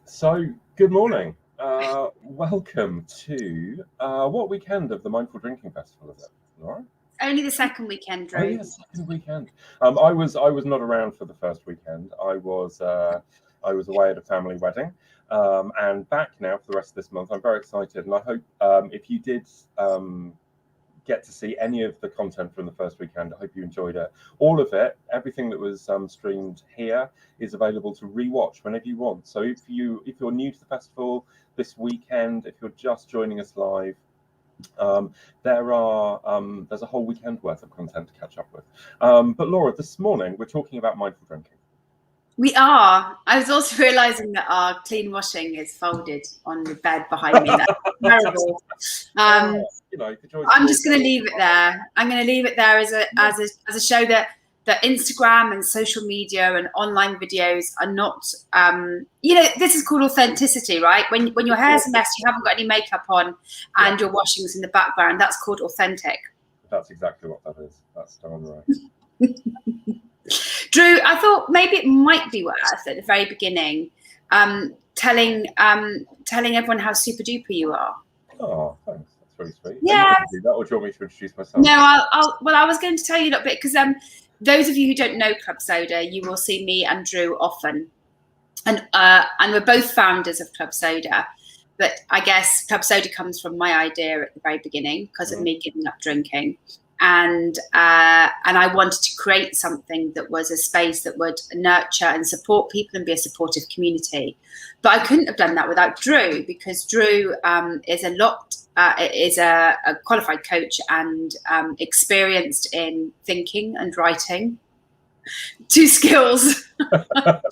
So, good morning. Welcome to what weekend of the Mindful Drinking Festival is it, Laura? Only the second weekend, Dru. Oh, yes, second weekend. I was not around for the first weekend. I was away at a family wedding, and back now for the rest of this month. I'm very excited, and I hope if you did get to see any of the content from the first weekend, I hope you enjoyed it. All of it, everything that was streamed here is available to rewatch whenever you want. So if you're new to the festival this weekend, if you're just joining us live, there's a whole weekend worth of content to catch up with. But Laura, this morning we're talking about mindful drinking. We are. I was also realising that our clean washing is folded on the bed behind me. That's terrible. I'm just going to leave it there. I'm going to leave it there as a show that Instagram and social media and online videos are not. This is called authenticity, right? When your hair's a mess, you haven't got any makeup on, and your washing's in the background. That's called authentic. That's exactly what that is. That's darn right. Dru, I thought maybe it might be worth at the very beginning telling everyone how super duper you are. Oh, thanks. That's very sweet. Yeah. Do that, or do you want me to introduce myself? No, I was going to tell you a little bit because those of you who don't know Club Soda, you will see me and Dru often, and we're both founders of Club Soda. But I guess Club Soda comes from my idea at the very beginning because of me giving up drinking. And I wanted to create something that was a space that would nurture and support people and be a supportive community. But I couldn't have done that without Dru, because Dru is a qualified coach and experienced in thinking and writing. Two skills which are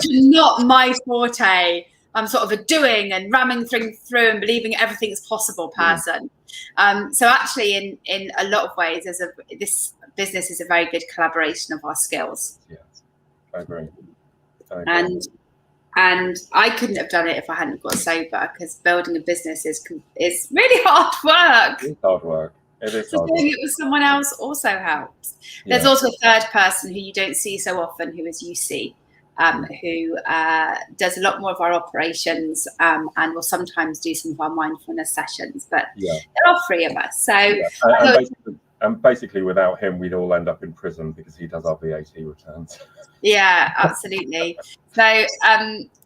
not my forte. I'm sort of a doing and ramming things through and believing everything's possible person. So actually, in a lot of ways, this business is a very good collaboration of our skills. Yeah, I agree. And I couldn't have done it if I hadn't got sober, because building a business is really hard work. It's hard work. It is hard work. Doing it with someone else also helps. There's also a third person who you don't see so often, who is UC. Who does a lot more of our operations and will sometimes do some of our mindfulness sessions. But there are three of us. So basically, without him, we'd all end up in prison because he does our VAT returns. Yeah, absolutely. So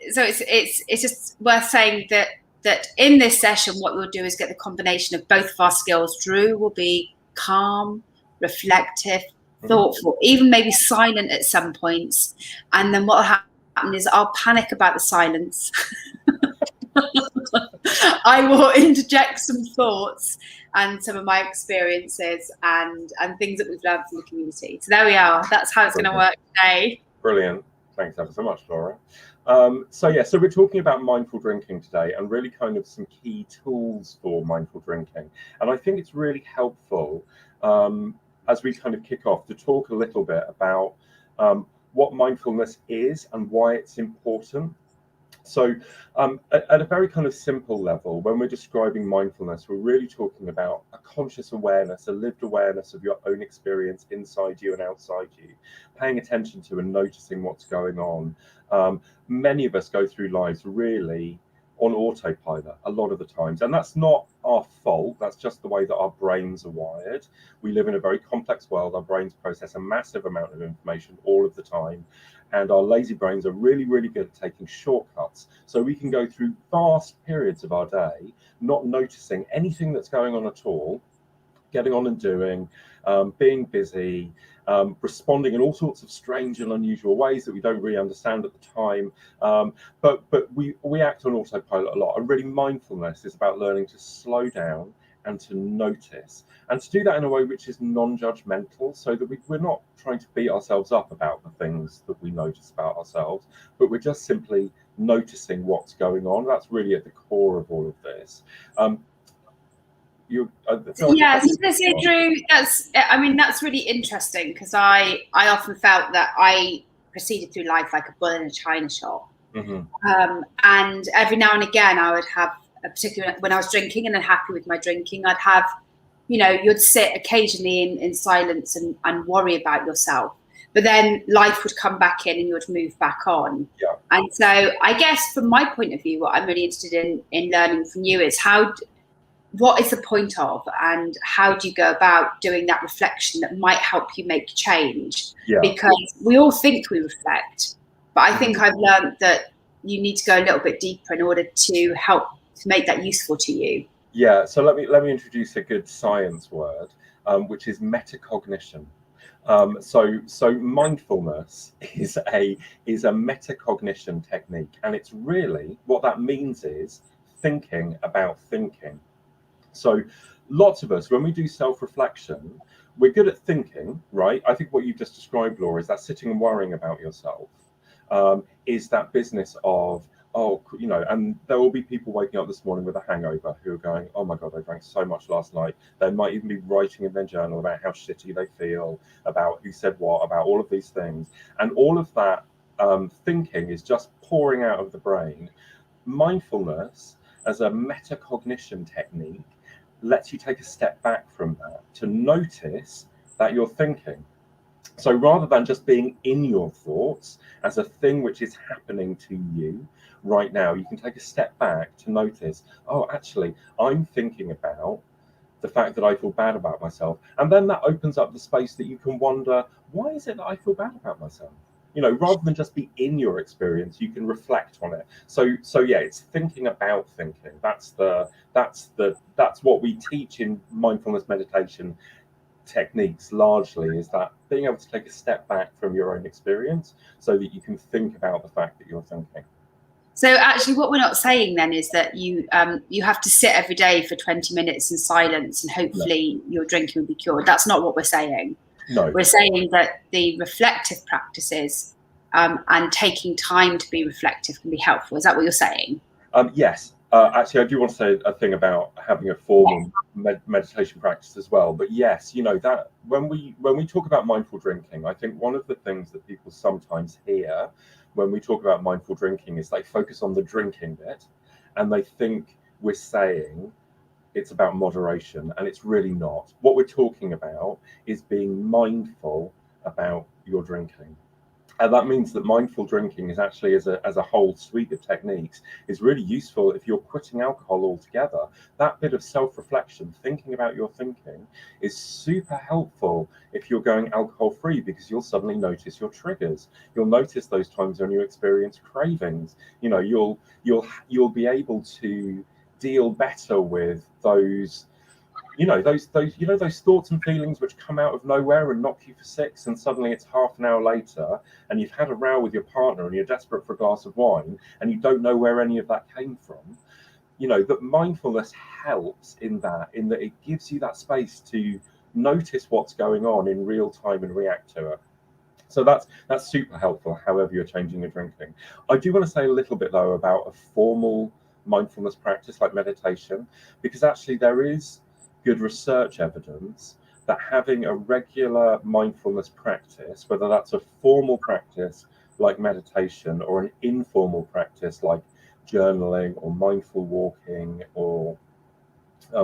it's just worth saying that in this session, what we'll do is get the combination of both of our skills. Dru will be calm, reflective, thoughtful, even maybe silent at some points, and then what will happen is I'll panic about the silence. I will interject some thoughts and some of my experiences and things that we've learned from the community. So there we are. That's how it's going to work today. Brilliant. Thanks ever so much, Laura. So we're talking about mindful drinking today, and really kind of some key tools for mindful drinking. And I think it's really helpful as we kind of kick off to talk a little bit about what mindfulness is and why it's important. So at a very kind of simple level, when we're describing mindfulness, we're really talking about a conscious awareness, a lived awareness of your own experience inside you and outside you, paying attention to and noticing what's going on. Many of us go through lives really on autopilot a lot of the times, and that's not our fault. That's just the way that our brains are wired. We live in a very complex world. Our brains process a massive amount of information all of the time, and our lazy brains are really, really good at taking shortcuts. So we can go through vast periods of our day not noticing anything that's going on at all, getting on and doing, being busy, responding in all sorts of strange and unusual ways that we don't really understand at the time. But we act on autopilot a lot. And really, mindfulness is about learning to slow down and to notice, and to do that in a way which is non-judgmental, so that we're not trying to beat ourselves up about the things that we notice about ourselves, but we're just simply noticing what's going on. That's really at the core of all of this. Dru, that's really interesting, because I often felt that I proceeded through life like a bull in a china shop. And every now and again I would have a particular, when I was drinking and unhappy with my drinking, I'd have, you'd sit occasionally in silence and worry about yourself, but then life would come back in and you would move back on. And so I guess from my point of view, what I'm really interested in learning from you is what is the point of, and how do you go about doing that reflection that might help you make change? Because we all think we reflect, but I think I've learned that you need to go a little bit deeper in order to help to make that useful to you. Yeah, so let me introduce a good science word, which is metacognition. So mindfulness is a metacognition technique, and it's really, what that means is thinking about thinking. So lots of us, when we do self-reflection, we're good at thinking, right? I think what you've just described, Laura, is that sitting and worrying about yourself, is that business of, and there will be people waking up this morning with a hangover who are going, oh my God, I drank so much last night. They might even be writing in their journal about how shitty they feel, about who said what, about all of these things. And all of that thinking is just pouring out of the brain. Mindfulness, as a metacognition technique, lets you take a step back from that to notice that you're thinking. So rather than just being in your thoughts as a thing which is happening to you right now, you can take a step back to notice, oh, actually, I'm thinking about the fact that I feel bad about myself. And then that opens up the space that you can wonder, why is it that I feel bad about myself? Rather than just be in your experience, you can reflect on it. So yeah, it's thinking about thinking. That's what we teach in mindfulness meditation techniques largely, is that being able to take a step back from your own experience so that you can think about the fact that you're thinking. So actually what we're not saying then is that you have to sit every day for 20 minutes in silence and hopefully your drinking will be cured. That's not what we're saying. No. We're saying that the reflective practices and taking time to be reflective can be helpful. Is that what you're saying? Yes. Actually, I do want to say a thing about having a formal meditation practice as well. But yes, that when we talk about mindful drinking, I think one of the things that people sometimes hear when we talk about mindful drinking is they focus on the drinking bit, and they think we're saying it's about moderation, and it's really not. What we're talking about is being mindful about your drinking. And that means that mindful drinking is actually, as a whole suite of techniques, is really useful if you're quitting alcohol altogether. That bit of self-reflection, thinking about your thinking, is super helpful if you're going alcohol-free, because you'll suddenly notice your triggers. You'll notice those times when you experience cravings. You'll be able to deal better with those those thoughts and feelings which come out of nowhere and knock you for six, and suddenly it's half an hour later and you've had a row with your partner and you're desperate for a glass of wine and you don't know where any of that came from. That mindfulness helps in that it gives you that space to notice what's going on in real time and react to it. So that's super helpful, however you're changing your drinking. I do want to say a little bit though about a formal mindfulness practice like meditation, because actually there is good research evidence that having a regular mindfulness practice, whether that's a formal practice like meditation or an informal practice like journaling or mindful walking or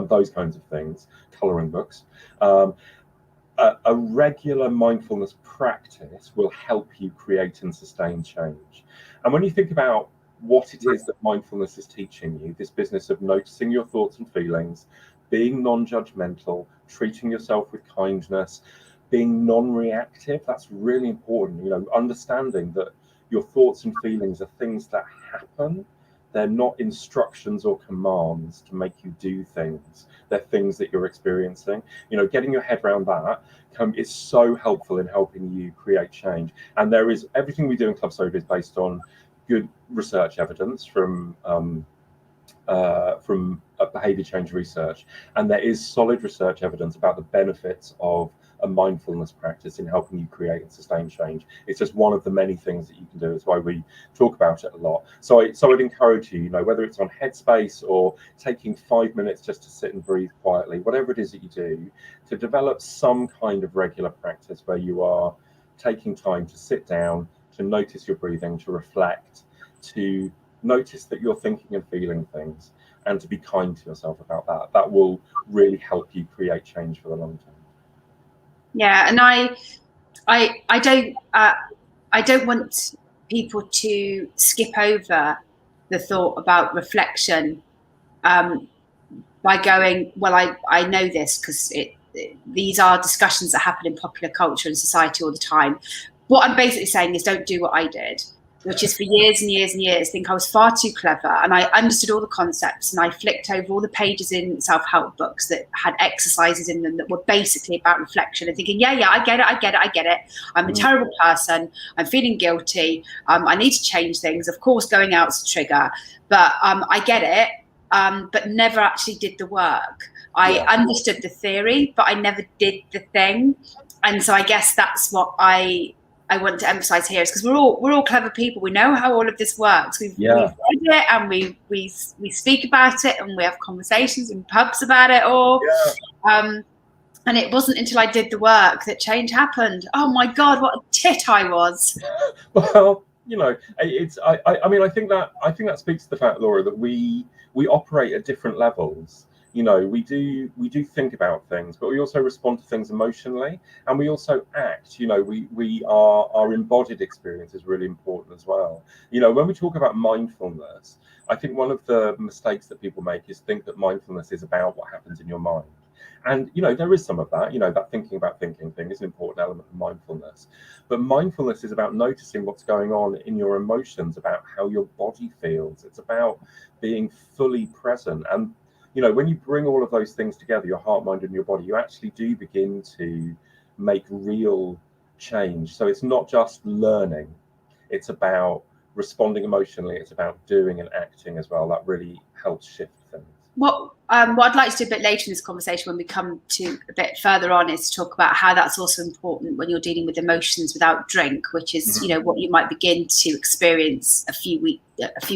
those kinds of things, colouring books, a regular mindfulness practice will help you create and sustain change. And when you think about what it is that mindfulness is teaching you, this business of noticing your thoughts and feelings, being non-judgmental, treating yourself with kindness, being non-reactive, that's really important. Understanding that your thoughts and feelings are things that happen. They're not instructions or commands to make you do things. They're things that you're experiencing. Getting your head around that is so helpful in helping you create change. And there is, everything we do in Club Sober is based on good research evidence from behaviour change research, and there is solid research evidence about the benefits of a mindfulness practice in helping you create and sustain change. It's just one of the many things that you can do. It's why we talk about it a lot. So I'd encourage you, whether it's on Headspace or taking 5 minutes just to sit and breathe quietly, whatever it is that you do, to develop some kind of regular practice where you are taking time to sit down, to notice your breathing, to reflect, to notice that you're thinking and feeling things, and to be kind to yourself about that. That will really help you create change for the long term. Yeah, and I don't want people to skip over the thought about reflection by going, well, I know this because these are discussions that happen in popular culture and society all the time. What I'm basically saying is don't do what I did, which is for years and years and years think I was far too clever and I understood all the concepts and I flicked over all the pages in self-help books that had exercises in them that were basically about reflection and thinking, yeah, I get it. I'm a terrible person. I'm feeling guilty. I need to change things. Of course, going out's a trigger, but I get it. But never actually did the work. I understood the theory, but I never did the thing. And so I guess that's what I want to emphasize here, is because we're all clever people. We know how all of this works. We've read it and we speak about it and we have conversations in pubs about it all. And it wasn't until I did the work that change happened. Oh my God, what a tit I was. Well, it's I mean I think that speaks to the fact, Laura, that we operate at different levels. We do think about things, but we also respond to things emotionally, and we also act. Our embodied experience is really important as well. When we talk about mindfulness, I think one of the mistakes that people make is think that mindfulness is about what happens in your mind. And, there is some of that, that thinking about thinking thing is an important element of mindfulness. But mindfulness is about noticing what's going on in your emotions, about how your body feels. It's about being fully present. And, when you bring all of those things together, your heart, mind, and your body, you actually do begin to make real change. So it's not just learning. It's about responding emotionally. It's about doing and acting as well. That really helps shift things. What I'd like to do a bit later in this conversation, when we come to a bit further on, is to talk about how that's also important when you're dealing with emotions without drink, which is what you might begin to experience a few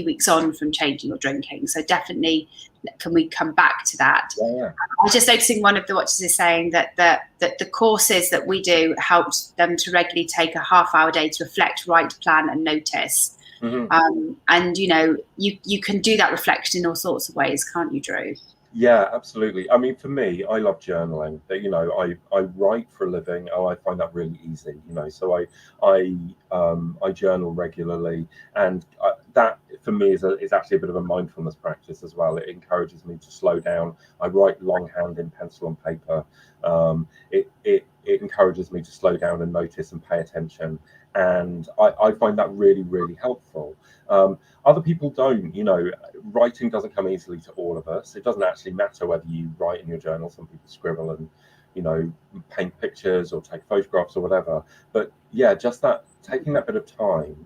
weeks on from changing your drinking. So definitely, can we come back to that? Yeah. I was just noticing one of the watchers is saying that the courses that we do helped them to regularly take a half-hour day to reflect, write, plan, and notice. And you can do that reflection in all sorts of ways, can't you, Dru? Yeah, absolutely. I mean, for me, I love journaling. I write for a living. I find that really easy. So I journal regularly, and that for me is actually a bit of a mindfulness practice as well. It encourages me to slow down. I write longhand in pencil and paper. It encourages me to slow down and notice and pay attention. And I find that really, really helpful. Other people don't. Writing doesn't come easily to all of us. It doesn't actually matter whether you write in your journal. Some people scribble and paint pictures or take photographs or whatever. But yeah, just that, taking that bit of time.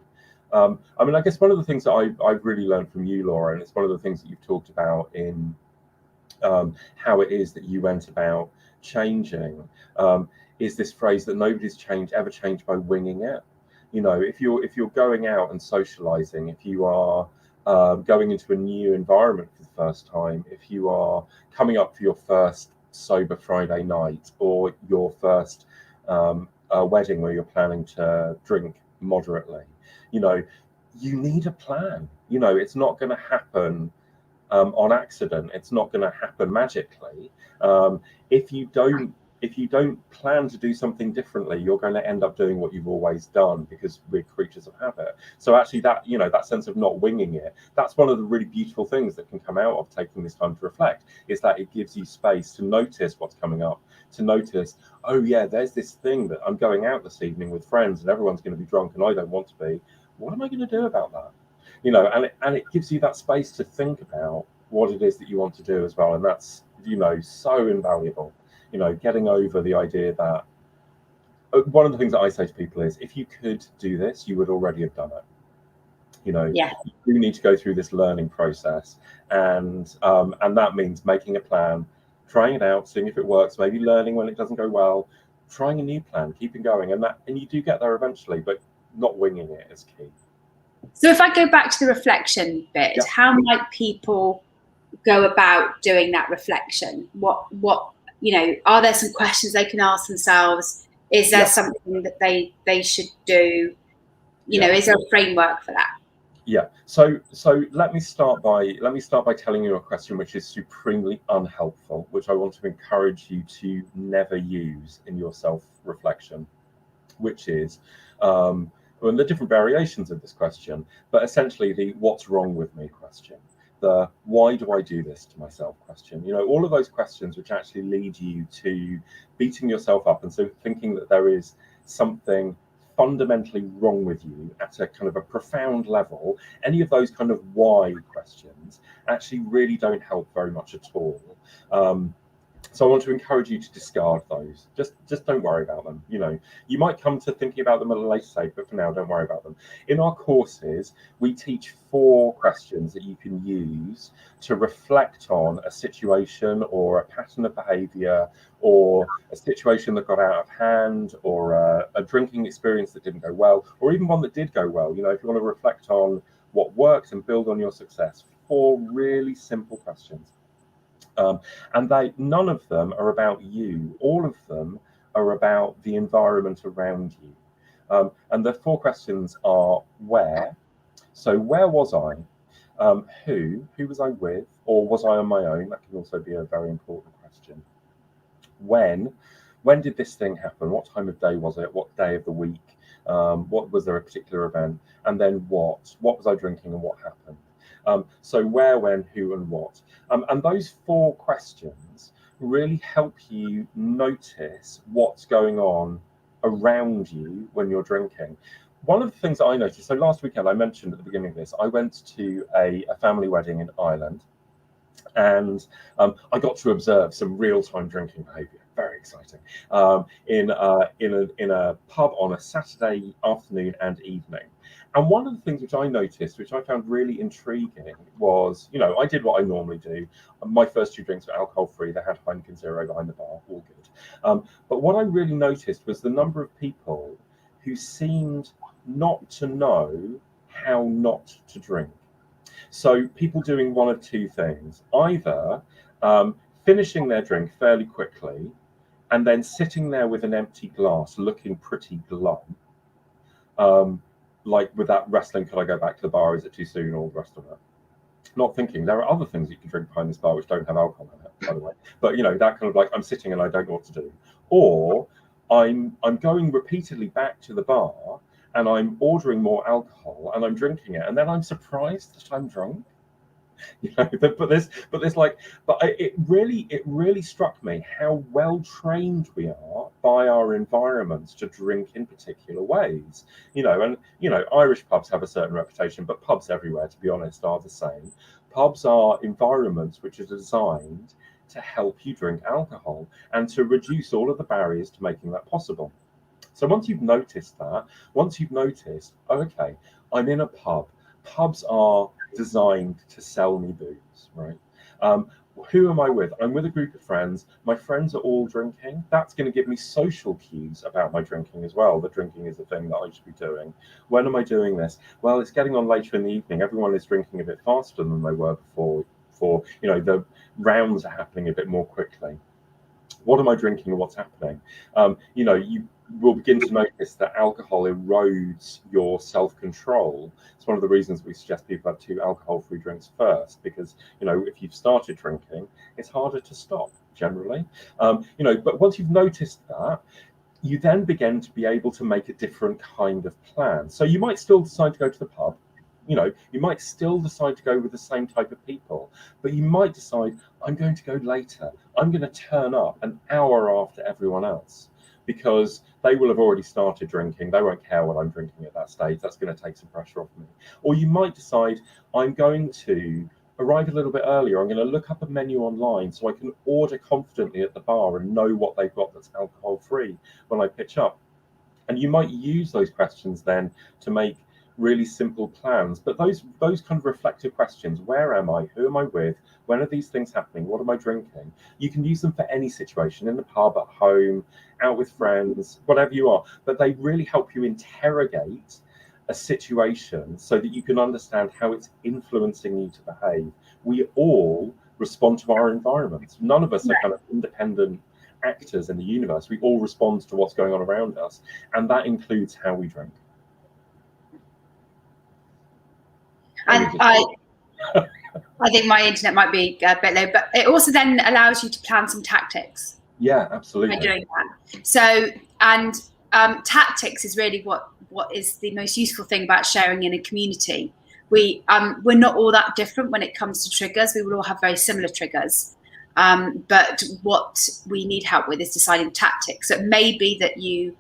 I mean, I guess one of the things that I've really learned from you, Laura, and it's one of the things that you've talked about in how it is that you went about changing, is this phrase that nobody's ever changed by winging it. If you're going out and socializing, if you are going into a new environment for the first time, if you are coming up for your first sober Friday night, or your first wedding where you're planning to drink moderately, you need a plan. It's not going to happen on accident. It's not going to happen magically. If you don't plan to do something differently, you're going to end up doing what you've always done, because we're creatures of habit. So actually that sense of not winging it, that's one of the really beautiful things that can come out of taking this time to reflect, is that it gives you space to notice what's coming up, to notice, oh yeah, there's this thing that I'm going out this evening with friends and everyone's going to be drunk and I don't want to be. What am I going to do about that? And it gives you that space to think about what it is that you want to do as well. And that's, so invaluable. Getting over the idea that one of the things that I say to people is, if you could do this, you would already have done it. You know, Yeah. you do need to go through this learning process, and that means making a plan, trying it out, seeing if it works, maybe learning when it doesn't go well, trying a new plan, keeping going, and you do get there eventually, but not winging it is key. So if I go back to the reflection bit, how might people go about doing that reflection? What are there some questions they can ask themselves? Is there something that they should do? Is there a framework for that? Yeah. So let me start by telling you a question which is supremely unhelpful, which I want to encourage you to never use in your self-reflection, which is well, the different variations of this question, but essentially the "what's wrong with me" question, the "why do I do this to myself" question. All of those questions which actually lead you to beating yourself up and so thinking that there is something fundamentally wrong with you at a kind of a profound level. Any of those kind of why questions actually really don't help very much at all. So I want to encourage you to discard those. Just don't worry about them. You might come to thinking about them at a later stage, but for now, don't worry about them. In our courses, we teach 4 questions that you can use to reflect on a situation or a pattern of behaviour or a situation that got out of hand or a drinking experience that didn't go well, or even one that did go well. If you want to reflect on what worked and build on your success, 4 really simple questions. And none of them are about you. All of them are about the environment around you. And the 4 questions are where. So where was I? Who was I with? Or was I on my own? That can also be a very important question. When did this thing happen? What time of day was it? What day of the week? What was there a particular event? And then what was I drinking and what happened? So where, when, who, and what. And those 4 questions really help you notice what's going on around you when you're drinking. One of the things that I noticed, so last weekend I mentioned at the beginning of this, I went to a family wedding in Ireland, and I got to observe some real-time drinking behaviour. Very exciting. In a pub on a Saturday afternoon and evening. And one of the things which I noticed, which I found really intriguing, was, I did what I normally do. My first 2 drinks were alcohol-free. They had Heineken Zero behind the bar, all good. But what I really noticed was the number of people who seemed not to know how not to drink. So people doing one of 2 things: either finishing their drink fairly quickly and then sitting there with an empty glass looking pretty glum, like with that wrestling, could I go back to the bar, is it too soon, all the rest of it. Not thinking there are other things you can drink behind this bar which don't have alcohol in it, by the way. But that kind of like, I'm sitting and I don't know what to do. Or I'm going repeatedly back to the bar and I'm ordering more alcohol and I'm drinking it, and then I'm surprised that I'm drunk. But it really struck me how well trained we are by our environments to drink in particular ways. Irish pubs have a certain reputation, but pubs everywhere, to be honest, are the same. Pubs are environments which are designed to help you drink alcohol and to reduce all of the barriers to making that possible. So once you've noticed, oh, okay, I'm in a pub. Pubs are designed to sell me booze, right? Who am I with? I'm with a group of friends. My friends are all drinking. That's going to give me social cues about my drinking as well. That drinking is a thing that I should be doing. When am I doing this? Well, it's getting on later in the evening. Everyone is drinking a bit faster than they were before. The rounds are happening a bit more quickly. What am I drinking and what's happening? You will begin to notice that alcohol erodes your self-control. It's one of the reasons we suggest people have 2 alcohol-free drinks first, because if you've started drinking, it's harder to stop generally. But once you've noticed that, you then begin to be able to make a different kind of plan. So you might still decide to go to the pub. You might still decide to go with the same type of people, but you might decide, I'm going to go later. I'm going to turn up an hour after everyone else, because they will have already started drinking. They won't care what I'm drinking at that stage. That's going to take some pressure off me. Or you might decide, I'm going to arrive a little bit earlier. I'm going to look up a menu online so I can order confidently at the bar and know what they've got that's alcohol-free when I pitch up. And you might use those questions then to make really simple plans. But those kind of reflective questions: where am I? Who am I with? When are these things happening? What am I drinking? You can use them for any situation, in the pub, at home, out with friends, whatever you are. But they really help you interrogate a situation so that you can understand how it's influencing you to behave. We all respond to our environments. None of us are kind of independent actors in the universe. We all respond to what's going on around us, and that includes how we drink. And I think my internet might be a bit low, but it also then allows you to plan some tactics. Yeah, absolutely. By doing that. So, and tactics is really what is the most useful thing about sharing in a community. We're not all that different when it comes to triggers. We will all have very similar triggers. But what we need help with is deciding tactics. So it may be that you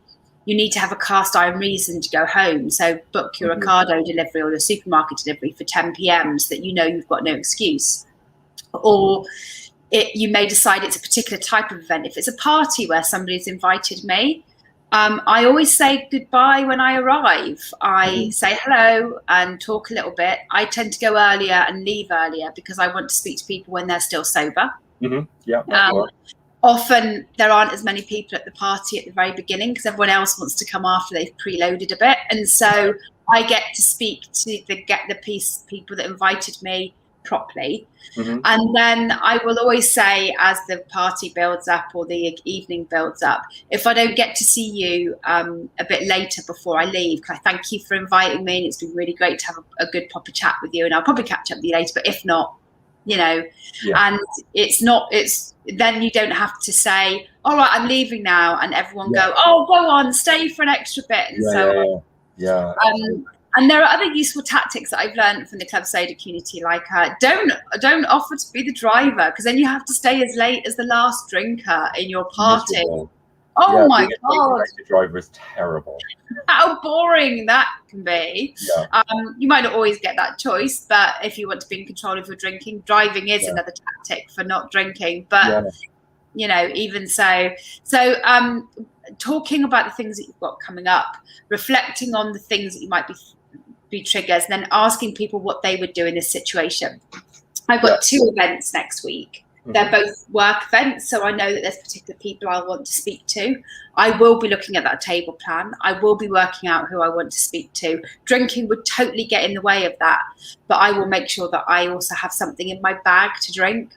need to have a cast iron reason to go home. So book your Ocado delivery or your supermarket delivery for 10 p.m. so that you know you've got no excuse. Or you may decide it's a particular type of event. If it's a party where somebody's invited me, I always say goodbye when I arrive. I say hello and talk a little bit. I tend to go earlier and leave earlier because I want to speak to people when they're still sober. Often there aren't as many people at the party at the very beginning because everyone else wants to come after they've preloaded a bit. And so I get to speak to the people that invited me properly. And then I will always say, as the party builds up or the evening builds up, if I don't get to see you a bit later before I leave, can I thank you for inviting me, and it's been really great to have a good proper chat with you, and I'll probably catch up with you later, but if not, and it's then you don't have to say, all right, I'm leaving now, and everyone go, oh, go on, stay for an extra bit, and and there are other useful tactics that I've learned from the Club Soda community, like don't offer to be the driver, because then you have to stay as late as the last drinker in your party. Miserable. Oh my God. The driver is terrible. How boring that can be. You might not always get that choice, but if you want to be in control of your drinking, driving is another tactic for not drinking. But even so talking about the things that you've got coming up, reflecting on the things that you might be triggers, and then asking people what they would do in this situation. I've got 2 events next week. They're both work events, so I know that there's particular people I want to speak to. I will be looking at that table plan. I will be working out who I want to speak to. Drinking would totally get in the way of that, but I will make sure that I also have something in my bag to drink.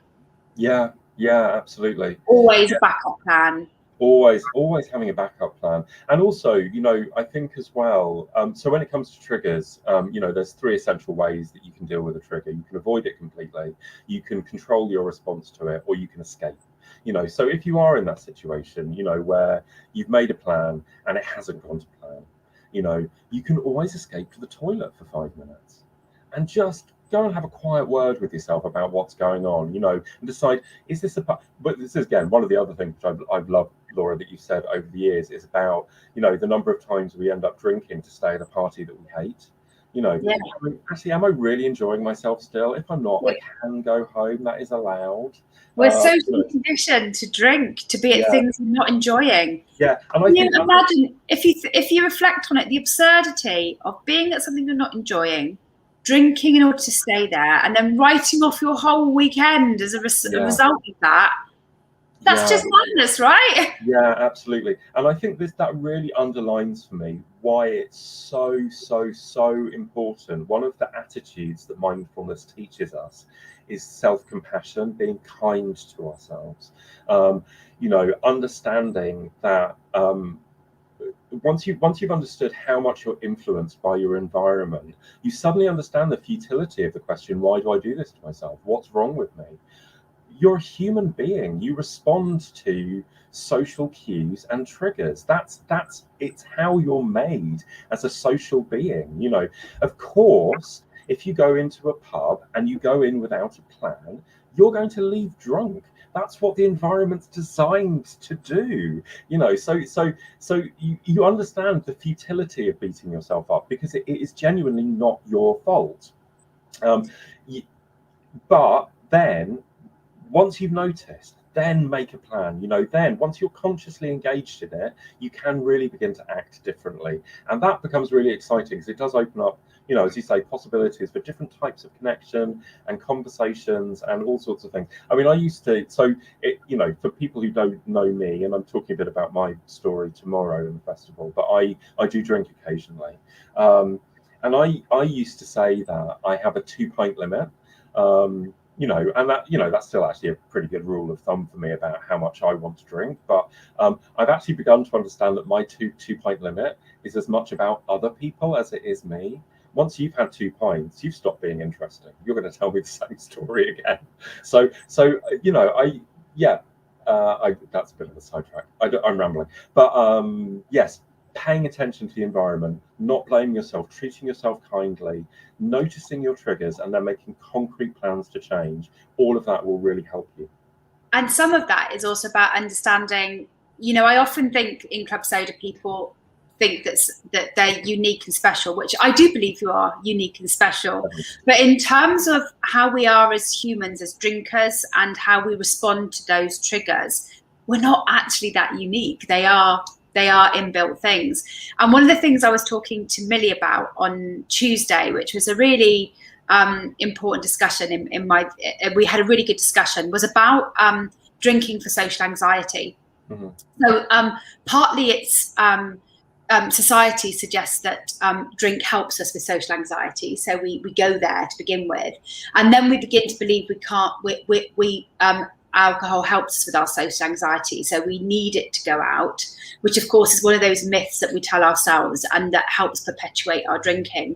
Yeah, absolutely. Always a backup plan. Always having a backup plan. And also, I think as well, so when it comes to triggers, there's 3 essential ways that you can deal with a trigger. You can avoid it completely, you can control your response to it, or you can escape. So if you are in that situation, where you've made a plan and it hasn't gone to plan, you can always escape to the toilet for 5 minutes and just go and have a quiet word with yourself about what's going on, and decide, is this but this is, again, one of the other things which I've loved, Laura, that you've said over the years, is about, the number of times we end up drinking to stay at a party that we hate. Actually, am I really enjoying myself still? If I'm not, I can go home. That is allowed. We're socially conditioned to drink, to be at things we're not enjoying. And Can you imagine, if you reflect on it, the absurdity of being at something you're not enjoying, drinking in order to stay there, and then writing off your whole weekend as a result of that. That's just madness, right? Yeah, absolutely. And I think that really underlines for me why it's so important. One of the attitudes that mindfulness teaches us is self-compassion, being kind to ourselves. Understanding that once you've understood how much you're influenced by your environment, you suddenly understand the futility of the question, why do I do this to myself? What's wrong with me? You're a human being. You respond to social cues and triggers. It's how you're made as a social being. Of course, if you go into a pub and you go in without a plan, you're going to leave drunk. That's what the environment's designed to do, so you understand the futility of beating yourself up, because it is genuinely not your fault. But then, once you've noticed, then make a plan. Then once you're consciously engaged in it, you can really begin to act differently, and that becomes really exciting, because it does open up you know, as you say, possibilities for different types of connection and conversations and all sorts of things. I mean, I used to, so, you know, for people who don't know me, and I'm talking a bit about my story tomorrow in the festival, but I do drink occasionally. And I used to say that I have a 2-pint limit. You know, and that, you know, that's still actually a pretty good rule of thumb for me about how much I want to drink. But I've actually begun to understand that my 2-pint limit is as much about other people as it is me. Once you've had 2 pints, you've stopped being interesting. You're going to tell me the same story again. So you know, that's a bit of a sidetrack. I'm rambling, but yes. Paying attention to the environment, not blaming yourself, treating yourself kindly, noticing your triggers, and then making concrete plans to change. All of that will really help you. And some of that is also about understanding, you know, I often think in Club Soda people think that they're unique and special, which I do believe you are unique and special. But in terms of how we are as humans, as drinkers, and how we respond to those triggers, we're not actually that unique. They are inbuilt things. And one of the things I was talking to Millie about on Tuesday, which was a really important discussion we had a really good discussion, was about drinking for social anxiety. Mm-hmm. So partly it's society suggests that drink helps us with social anxiety, so we go there to begin with, and then we begin to believe alcohol helps us with our social anxiety, so we need it to go out, which of course is one of those myths that we tell ourselves and that helps perpetuate our drinking.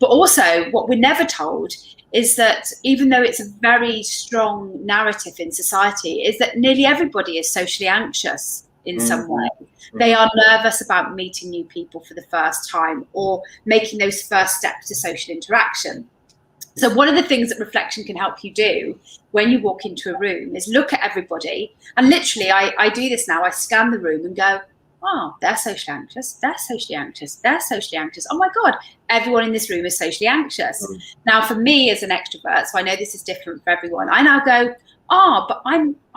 But also what we're never told is that even though it's a very strong narrative in society, is that nearly everybody is socially anxious in some way. They are nervous about meeting new people for the first time or making those first steps to social interaction. So one of the things that reflection can help you do when you walk into a room is look at everybody. And literally, I do this now. I scan the room and go, oh, they're socially anxious. They're socially anxious. They're socially anxious. Oh my God, everyone in this room is socially anxious. Now, for me as an extrovert, so I know this is different for everyone, I now go, but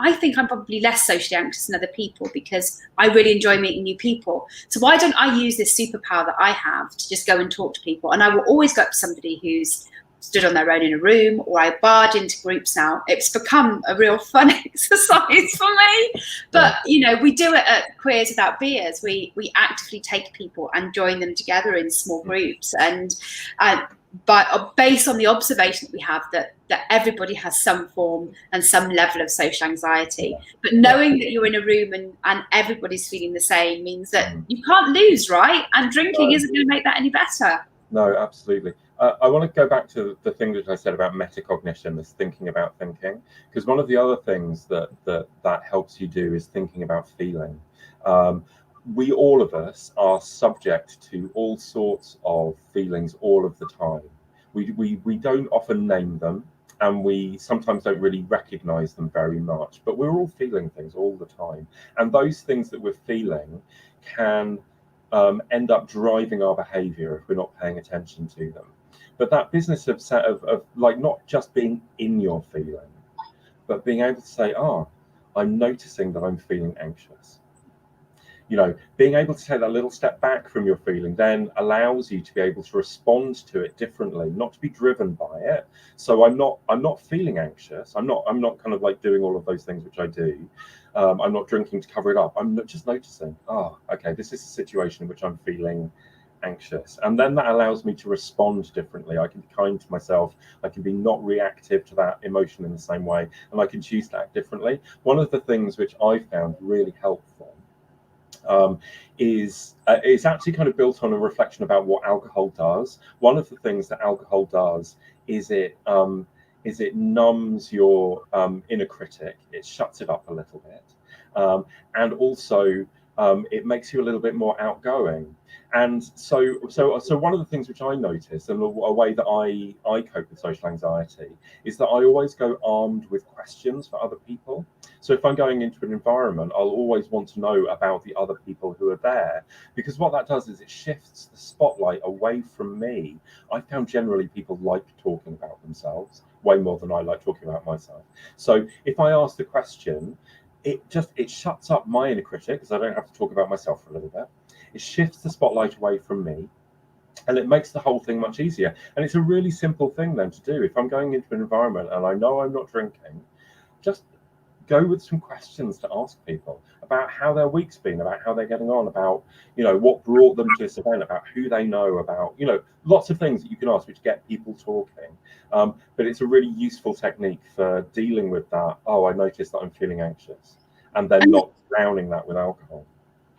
I think I'm probably less socially anxious than other people because I really enjoy meeting new people. So why don't I use this superpower that I have to just go and talk to people? And I will always go up to somebody who's stood on their own in a room, or I barge into groups now. It's become a real fun exercise for me. But, you know, we do it at Queers Without Beers. We actively take people and join them together in small groups. And but based on the observation that we have that everybody has some form and some level of social anxiety. But knowing that you're in a room and everybody's feeling the same means that you can't lose, right? And drinking isn't going to make that any better. No, absolutely. I want to go back to the thing that I said about metacognition, this thinking about thinking, because one of the other things that helps you do is thinking about feeling. We, all of us, are subject to all sorts of feelings all of the time. We don't often name them, and we sometimes don't really recognize them very much, but we're all feeling things all the time. And those things that we're feeling can end up driving our behavior if we're not paying attention to them. But that business of like not just being in your feeling, but being able to say, I'm noticing that I'm feeling anxious. You know, being able to take that little step back from your feeling then allows you to be able to respond to it differently, not to be driven by it. So I'm not feeling anxious. I'm not kind of like doing all of those things which I do. I'm not drinking to cover it up. I'm just noticing, okay, this is a situation in which I'm feeling anxious, and then that allows me to respond differently. I can be kind to myself. I can be not reactive to that emotion in the same way, and I can choose to act differently. One of the things which I found really helpful is actually kind of built on a reflection about what alcohol does. One of the things that alcohol does is it numbs your inner critic. It shuts it up a little bit, and also it makes you a little bit more outgoing. And so one of the things which I notice, and a way that I cope with social anxiety, is that I always go armed with questions for other people. So if I'm going into an environment, I'll always want to know about the other people who are there, because what that does is it shifts the spotlight away from me. I found generally people like talking about themselves way more than I like talking about myself. So if I ask the question, it shuts up my inner critic, because I don't have to talk about myself for a little bit. It shifts the spotlight away from me, And it makes the whole thing much easier. And it's a really simple thing then to do. If I'm going into an environment and I know I'm not drinking, just go with some questions to ask people about how their week's been, about how they're getting on, about, you know, what brought them to this event, about who they know, about, you know, lots of things that you can ask which get people talking. But it's a really useful technique for dealing with that. Oh, I noticed that I'm feeling anxious, and then not drowning that with alcohol.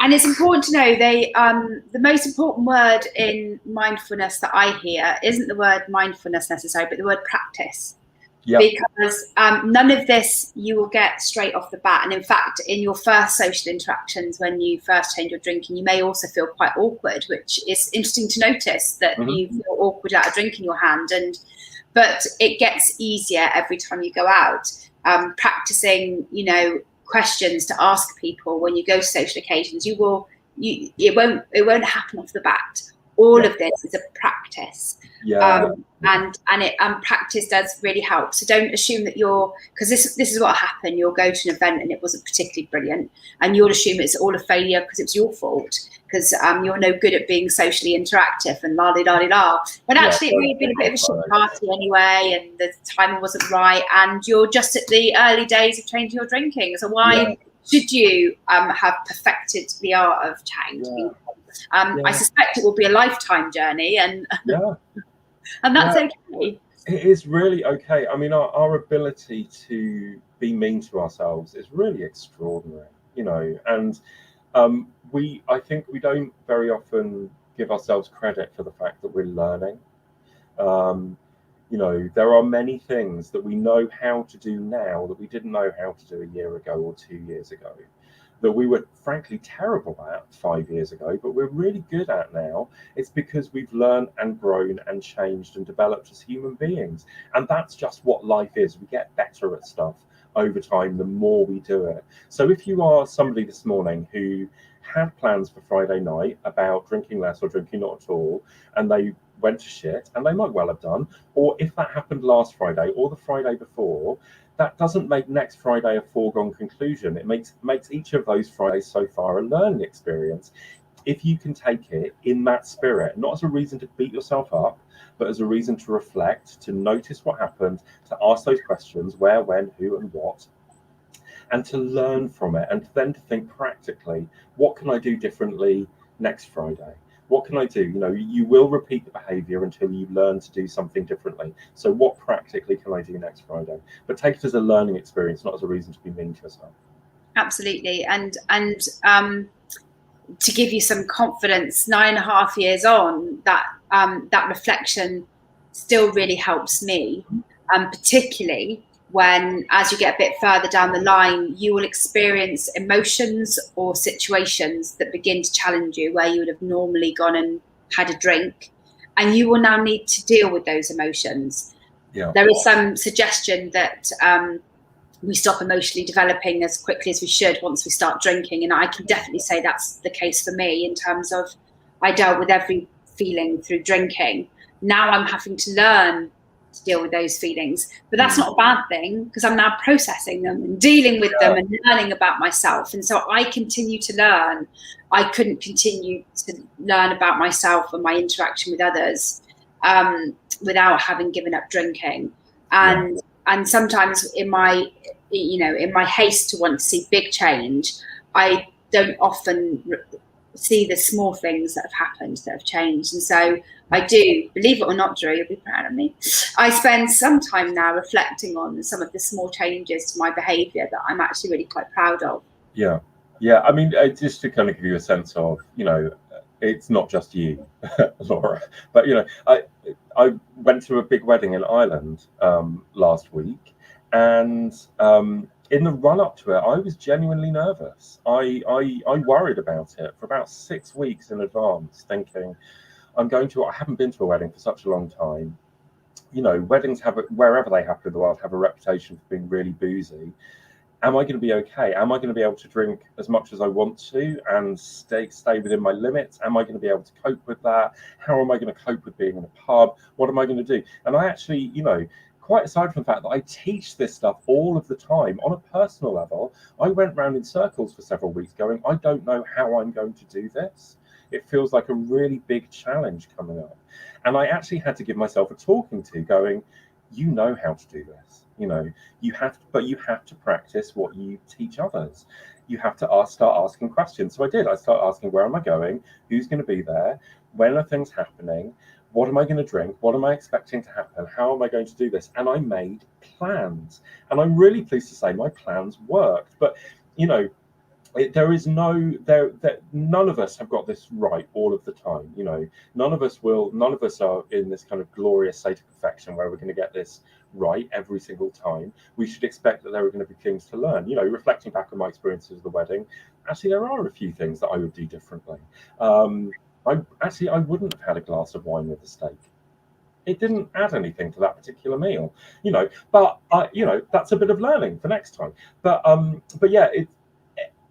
And it's important to know the most important word in mindfulness that I hear isn't the word mindfulness necessarily, but the word practice. Yep. Because none of this you will get straight off the bat. And in fact, in your first social interactions, when you first change your drinking, you may also feel quite awkward, which is interesting to notice that you feel awkward out of drink in your hand. But it gets easier every time you go out. Practicing, you know, questions to ask people when you go to social occasions, it won't happen off the bat. All of this is a practice. And practice does really help. So don't assume that because this is what happened. You'll go to an event and it wasn't particularly brilliant, and you'll assume it's all a failure because it's your fault, because you're no good at being socially interactive and la-di-da-di-da. But actually, it may have been a bit of a shit party anyway, and the timing wasn't right, and you're just at the early days of changing your drinking. So why should you have perfected the art of change? I suspect it will be a lifetime journey, and and that's okay. It is really okay. I mean, our ability to be mean to ourselves is really extraordinary, you know, and I think we don't very often give ourselves credit for the fact that we're learning. You know, there are many things that we know how to do now that we didn't know how to do a year ago or 2 years ago, that we were frankly terrible at 5 years ago, but we're really good at now. It's because we've learned and grown and changed and developed as human beings. And that's just what life is. We get better at stuff over time the more we do it. So if you are somebody this morning who had plans for Friday night about drinking less or drinking not at all, and they went to shit, and they might well have done, or if that happened last Friday or the Friday before, that doesn't make next Friday a foregone conclusion. It makes each of those Fridays so far a learning experience. If you can take it in that spirit, not as a reason to beat yourself up, but as a reason to reflect, to notice what happened, to ask those questions, where, when, who, and what, and to learn from it, and then to think practically, what can I do differently next Friday? What can I do? You know, you will repeat the behaviour until you learn to do something differently. So what practically can I do next Friday? But take it as a learning experience, not as a reason to be mean to yourself. Absolutely. And to give you some confidence, 9.5 years on, that reflection still really helps me, particularly when, as you get a bit further down the line, you will experience emotions or situations that begin to challenge you, where you would have normally gone and had a drink, and you will now need to deal with those emotions. There is some suggestion that we stop emotionally developing as quickly as we should once we start drinking, and I can definitely say that's the case for me, in terms of I dealt with every feeling through drinking. Now I'm having to learn to deal with those feelings, but that's not a bad thing, because I'm now processing them and dealing with them and learning about myself. And so I continue to learn. I couldn't continue to learn about myself and my interaction with others without having given up drinking. And sometimes in my haste to want to see big change, I don't often see the small things that have happened, that have changed. And so I do, believe it or not, Dru, you'll be proud of me, I spend some time now reflecting on some of the small changes to my behaviour that I'm actually really quite proud of. Yeah. I mean, just to kind of give you a sense of, you know, it's not just you, Laura, but, you know, I went to a big wedding in Ireland last week, and in the run-up to it, I was genuinely nervous. I worried about it for about 6 weeks in advance, thinking, I haven't been to a wedding for such a long time. You know, weddings wherever they happen in the world, have a reputation for being really boozy. Am I going to be okay? Am I going to be able to drink as much as I want to and stay within my limits? Am I going to be able to cope with that? How am I going to cope with being in a pub? What am I going to do? And I actually, you know, quite aside from the fact that I teach this stuff all of the time on a personal level, I went round in circles for several weeks going, I don't know how I'm going to do this. It feels like a really big challenge coming up. And I actually had to give myself a talking to, going, you know how to do this. You know, you have to practice what you teach others. You have to start asking questions. So I did. I started asking, where am I going? Who's going to be there? When are things happening? What am I going to drink? What am I expecting to happen? How am I going to do this? And I made plans. And I'm really pleased to say my plans worked. But, you know, none of us have got this right all of the time. You know, none of us are in this kind of glorious state of perfection where we're going to get this right every single time. We should expect that there are going to be things to learn. You know, reflecting back on my experiences of the wedding, actually there are a few things that I would do differently. I wouldn't have had a glass of wine with a steak. It didn't add anything to that particular meal, you know. But you know, that's a bit of learning for next time. But yeah,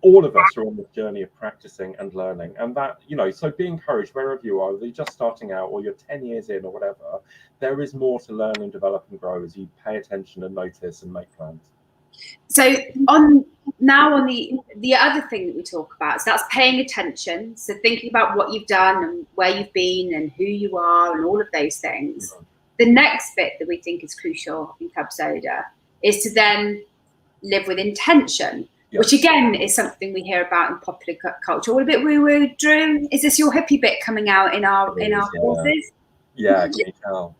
all of us are on this journey of practicing and learning, and that, you know, so be encouraged wherever you are, whether you're just starting out or you're 10 years in or whatever. There is more to learn and develop and grow as you pay attention and notice and make plans. So on the other thing that we talk about, so that's paying attention. So thinking about what you've done and where you've been and who you are and all of those things. Mm-hmm. The next bit that we think is crucial in Club Soda is to then live with intention, yes. Which again is something we hear about in popular culture. All a bit woo-woo. Drew, is this your hippie bit coming out in our courses? Yeah, can you tell?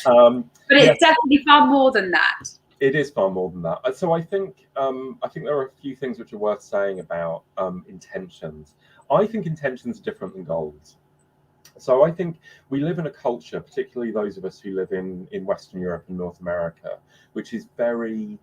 But it's definitely far more than that. It is far more than that. So I think there are a few things which are worth saying about intentions. I think intentions are different than goals. So I think we live in a culture, particularly those of us who live in Western Europe and North America, which is very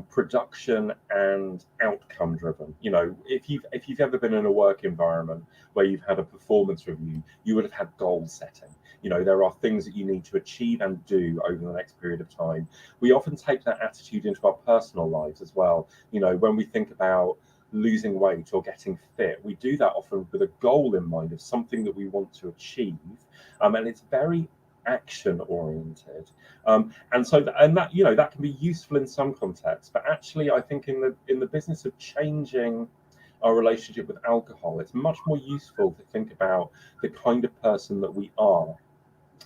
production and outcome driven. You know, if you've ever been in a work environment where you've had a performance review, you would have had goal setting. You know, there are things that you need to achieve and do over the next period of time. We often take that attitude into our personal lives as well. You know, when we think about losing weight or getting fit, we do that often with a goal in mind of something that we want to achieve, and it's very action oriented, and that you know, that can be useful in some contexts. But actually, I think in the business of changing our relationship with alcohol, it's much more useful to think about the kind of person that we are.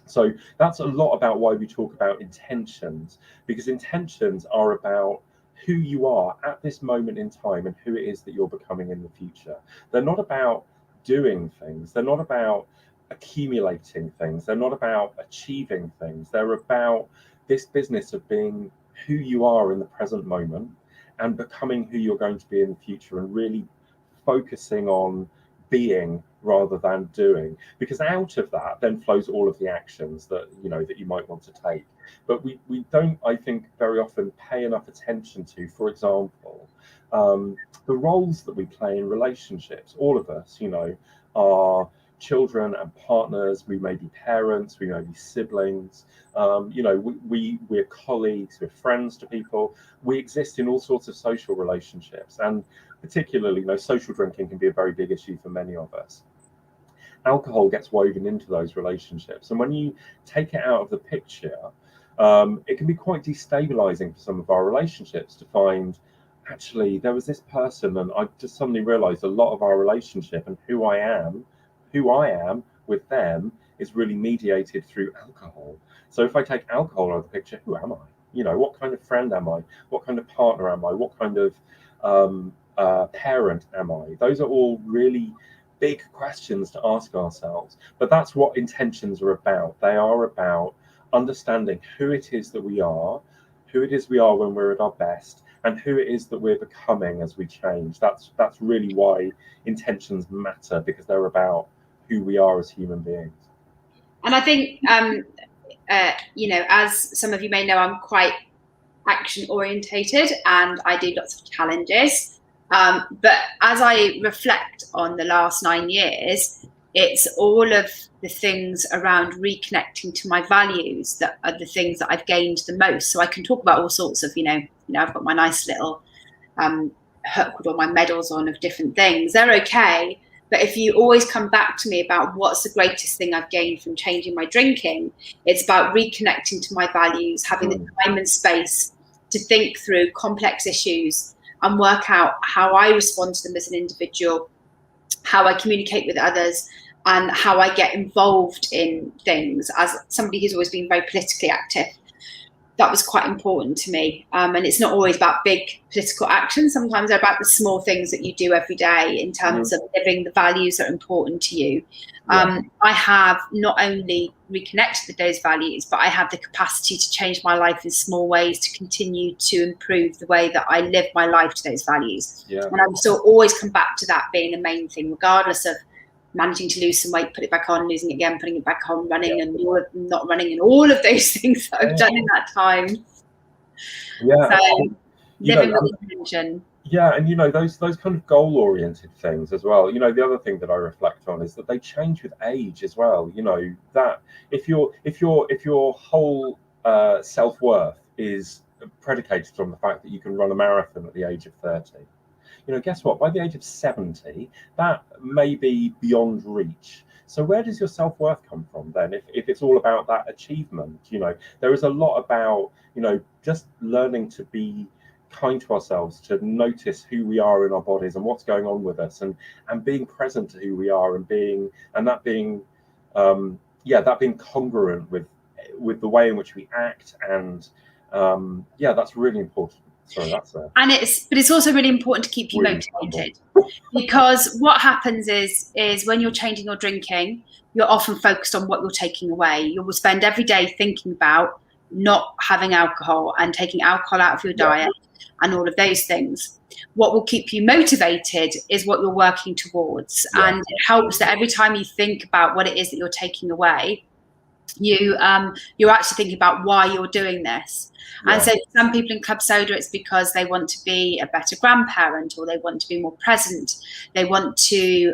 So that's a lot about why we talk about intentions, because intentions are about who you are at this moment in time and who it is that you're becoming in the future. They're not about doing things. They're not about accumulating things. They're not about achieving things. They're about this business of being who you are in the present moment and becoming who you're going to be in the future, and really focusing on being rather than doing, because out of that then flows all of the actions that you might want to take. But we don't, I think, very often pay enough attention to, for example, the roles that we play in relationships. All of us, are children and partners. We may be parents, we may be siblings, we're colleagues, we're friends to people. We exist in all sorts of social relationships, and particularly, social drinking can be a very big issue for many of us. Alcohol gets woven into those relationships, and when you take it out of the picture, it can be quite destabilizing for some of our relationships to find, actually, there was this person, and I just suddenly realized a lot of our relationship and who I am with them is really mediated through alcohol. So if I take alcohol out of the picture, who am I? What kind of friend am I? What kind of partner am I? What kind of parent am I? Those are all really big questions to ask ourselves. But that's what intentions are about. They are about understanding who it is that we are, who it is we are when we're at our best, and who it is that we're becoming as we change. That's really why intentions matter, because they're about who we are as human beings. And I think, as some of you may know, I'm quite action orientated and I do lots of challenges. But as I reflect on the last 9 years, it's all of the things around reconnecting to my values that are the things that I've gained the most. So I can talk about all sorts of, I've got my nice little hook with all my medals on of different things. They're okay. But if you always come back to me about what's the greatest thing I've gained from changing my drinking, it's about reconnecting to my values, having the time and space to think through complex issues and work out how I respond to them as an individual, how I communicate with others, and how I get involved in things. As somebody who's always been very politically active, that was quite important to me. And it's not always about big political action. Sometimes they're about the small things that you do every day in terms of living the values that are important to you. I have not only reconnected with those values, but I have the capacity to change my life in small ways to continue to improve the way that I live my life to those values. And I will still always come back to that being the main thing, regardless of managing to lose some weight, put it back on, losing it again, putting it back on, running and not running, and all of those things that I've done in that time. So living with intention. Yeah, and those kind of goal-oriented things as well. The other thing that I reflect on is that they change with age as well. That if your whole self-worth is predicated on the fact that you can run a marathon at the age of 30, guess what? By the age of 70, that may be beyond reach. So where does your self-worth come from then? If it's all about that achievement, there is a lot about, just learning to be kind to ourselves, to notice who we are in our bodies and what's going on with us, and being present to who we are, and being congruent with the way in which we act. And that's really important. Sorry, but it's also really important to keep you motivated, because what happens is when you're changing your drinking, you're often focused on what you're taking away. You will spend every day thinking about not having alcohol and taking alcohol out of your diet and all of those things. What will keep you motivated is what you're working towards. And it helps that every time you think about what it is that you're taking away, you're actually thinking about why you're doing this. And so for some people in Club Soda, it's because they want to be a better grandparent, or they want to be more present. They want to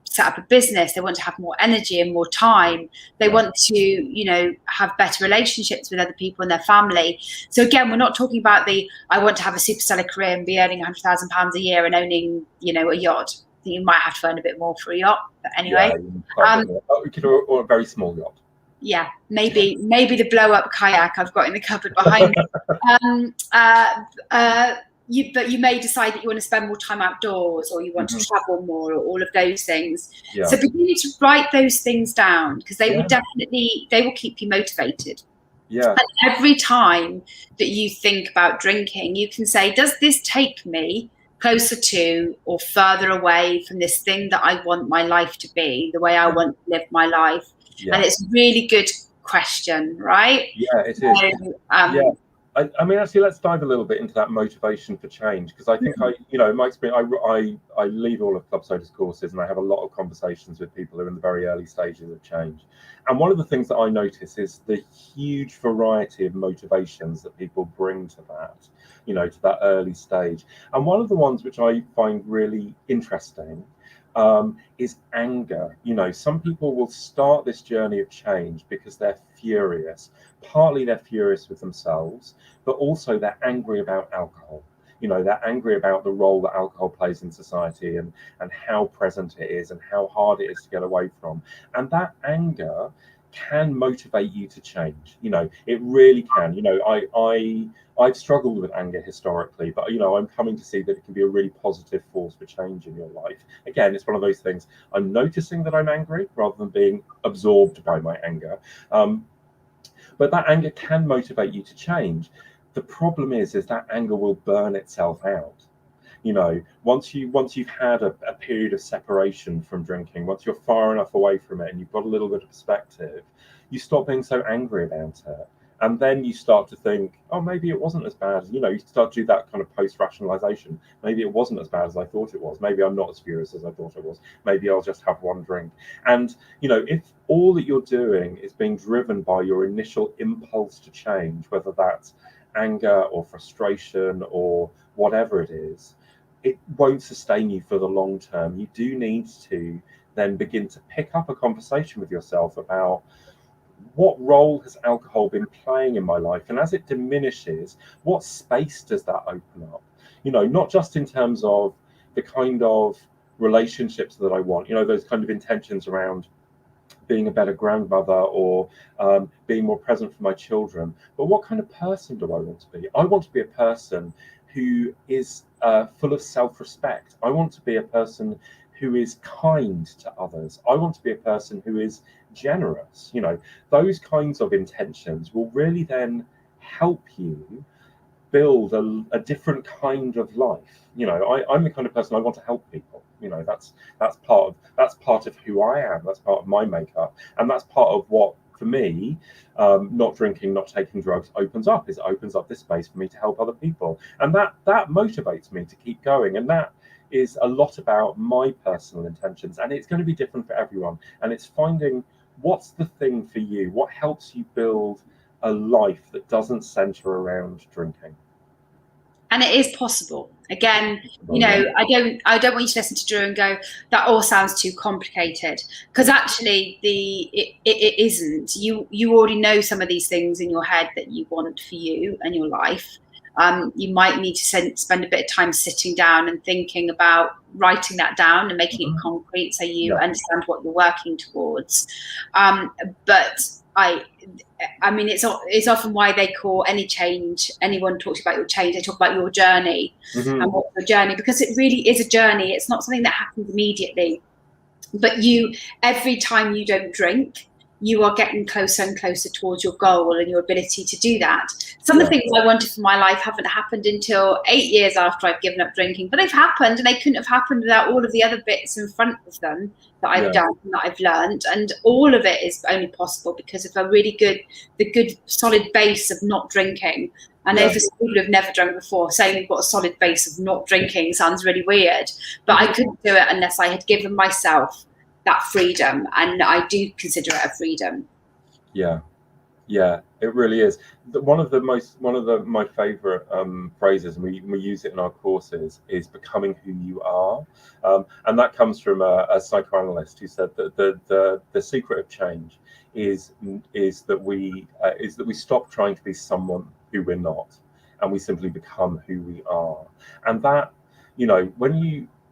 set up a business. They want to have more energy and more time. They want to, have better relationships with other people in their family. So again, we're not talking about I want to have a super stellar career and be earning £100,000 a year and owning, a yacht. You might have to earn a bit more for a yacht, but anyway. Or a very small yacht. Yeah, maybe the blow up kayak I've got in the cupboard behind me. But you may decide that you want to spend more time outdoors, or you want to travel more, or all of those things. So beginning to write those things down, because they will keep you motivated. And every time that you think about drinking, you can say, does this take me closer to or further away from this thing that I want my life to be, the way I want to live my life? And it's a really good question, right? Yeah, it is. I mean, actually, let's dive a little bit into that motivation for change, because I think in my experience, I lead all of Club Soda's courses, and I have a lot of conversations with people who are in the very early stages of change. And one of the things that I notice is the huge variety of motivations that people bring to that, to that early stage. And one of the ones which I find really interesting is anger. Some people will start this journey of change because they're furious. Partly they're furious with themselves, but also they're angry about alcohol. They're angry about the role that alcohol plays in society, and how present it is, and how hard it is to get away from. And that anger can motivate you to change. It really can. I've struggled with anger historically, but I'm coming to see that it can be a really positive force for change in your life. Again, it's one of those things. I'm noticing that I'm angry rather than being absorbed by my anger. But that anger can motivate you to change. The problem is that anger will burn itself out. Once you've had a period of separation from drinking, once you're far enough away from it and you've got a little bit of perspective, you stop being so angry about it. And then you start to think, oh, maybe it wasn't as bad. You start to do that kind of post-rationalization. Maybe it wasn't as bad as I thought it was. Maybe I'm not as furious as I thought it was. Maybe I'll just have one drink. And, if all that you're doing is being driven by your initial impulse to change, whether that's anger or frustration or whatever it is, it won't sustain you for the long term. You do need to then begin to pick up a conversation with yourself about, what role has alcohol been playing in my life? And as it diminishes, what space does that open up? Not just in terms of the kind of relationships that I want, those kind of intentions around being a better grandmother, or being more present for my children, but what kind of person do I want to be? I want to be a person who is full of self-respect. I want to be a person who is kind to others. I want to be a person who is generous. Those kinds of intentions will really then help you build a different kind of life. I'm the kind of person, I want to help people. That's part of who I am. That's part of my makeup, and that's part of what, for me, not drinking, not taking drugs opens up this space for me to help other people, and that motivates me to keep going. And that is a lot about my personal intentions, and it's going to be different for everyone. And it's finding what's the thing for you, what helps you build a life that doesn't center around drinking. And it is possible. Again, I don't want you to listen to Dru and go, that all sounds too complicated, because actually it isn't. You already know some of these things in your head that you want for you and your life. You might need to spend a bit of time sitting down and thinking about writing that down and making it concrete, so you understand what you're working towards. But I mean, it's often why they call anyone talks about your change, they talk about your journey and what's your journey, because it really is a journey. It's not something that happens immediately, but every time you don't drink, you are getting closer and closer towards your goal and your ability to do that. Some of the things I wanted for my life haven't happened until 8 years after I've given up drinking, but they've happened, and they couldn't have happened without all of the other bits in front of them that I've done and that I've learned. And all of it is only possible because of the good solid base of not drinking. I know for people who've never drunk before, saying they've got a solid base of not drinking sounds really weird, but I couldn't do it unless I had given myself that freedom, and I do consider it a freedom. Yeah, it really is. One of my favorite phrases, and we use it in our courses, is becoming who you are, and that comes from a psychoanalyst who said that the secret of change is that we stop trying to be someone who we're not, and we simply become who we are. And that,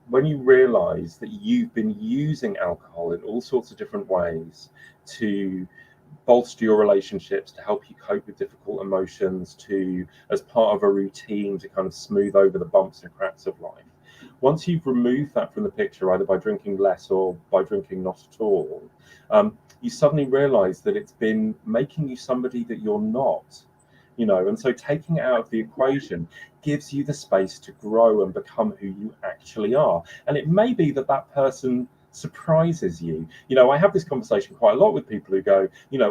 when you realize that you've been using alcohol in all sorts of different ways to bolster your relationships, to help you cope with difficult emotions, as part of a routine to kind of smooth over the bumps and cracks of life. Once you've removed that from the picture, either by drinking less or by drinking not at all, you suddenly realize that it's been making you somebody that you're not. And so taking it out of the equation gives you the space to grow and become who you actually are. And it may be that person surprises you. I have this conversation quite a lot with people who go,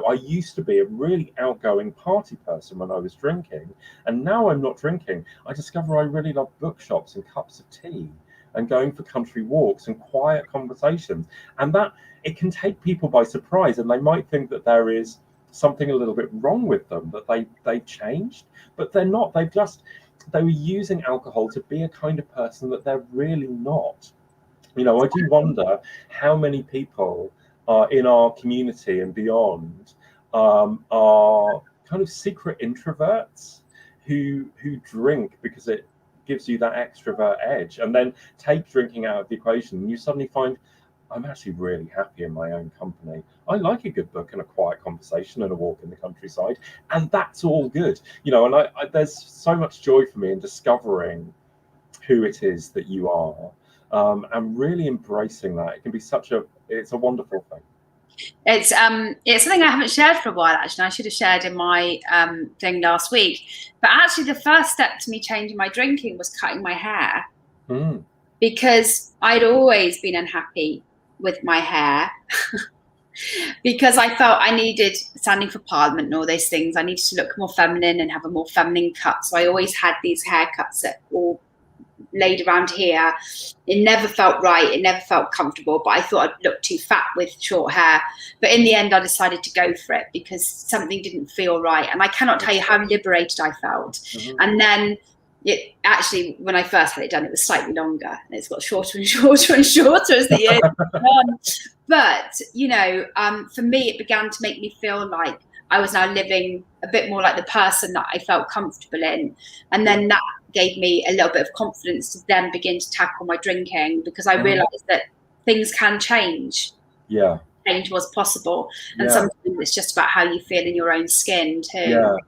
I used to be a really outgoing party person when I was drinking, and now I'm not drinking. I discover I really love bookshops and cups of tea and going for country walks and quiet conversations. And that it can take people by surprise, and they might think that there is something a little bit wrong with them, that they've changed, but they're not. They were using alcohol to be a kind of person that they're really not. I do wonder how many people in our community and beyond are kind of secret introverts who drink because it gives you that extrovert edge, and then take drinking out of the equation, and you suddenly find, I'm actually really happy in my own company. I like a good book and a quiet conversation and a walk in the countryside, and that's all good. And I there's so much joy for me in discovering who it is that you are, and really embracing that. It can be it's a wonderful thing. It's something I haven't shared for a while, actually. I should have shared in my thing last week. But actually, the first step to me changing my drinking was cutting my hair, because I'd always been unhappy with my hair because I felt I needed, standing for Parliament and all those things, I needed to look more feminine and have a more feminine cut. So I always had these haircuts that all laid around here. It never felt right. It never felt comfortable, but I thought I'd look too fat with short hair. But in the end, I decided to go for it because something didn't feel right. And I cannot tell you how liberated I felt. And then it actually, when I first had it done, it was slightly longer, and it's got shorter and shorter and shorter as the years went on. But, for me, it began to make me feel like I was now living a bit more like the person that I felt comfortable in. And then that gave me a little bit of confidence to then begin to tackle my drinking, because I realized that things can change. Change was possible. And sometimes it's just about how you feel in your own skin too.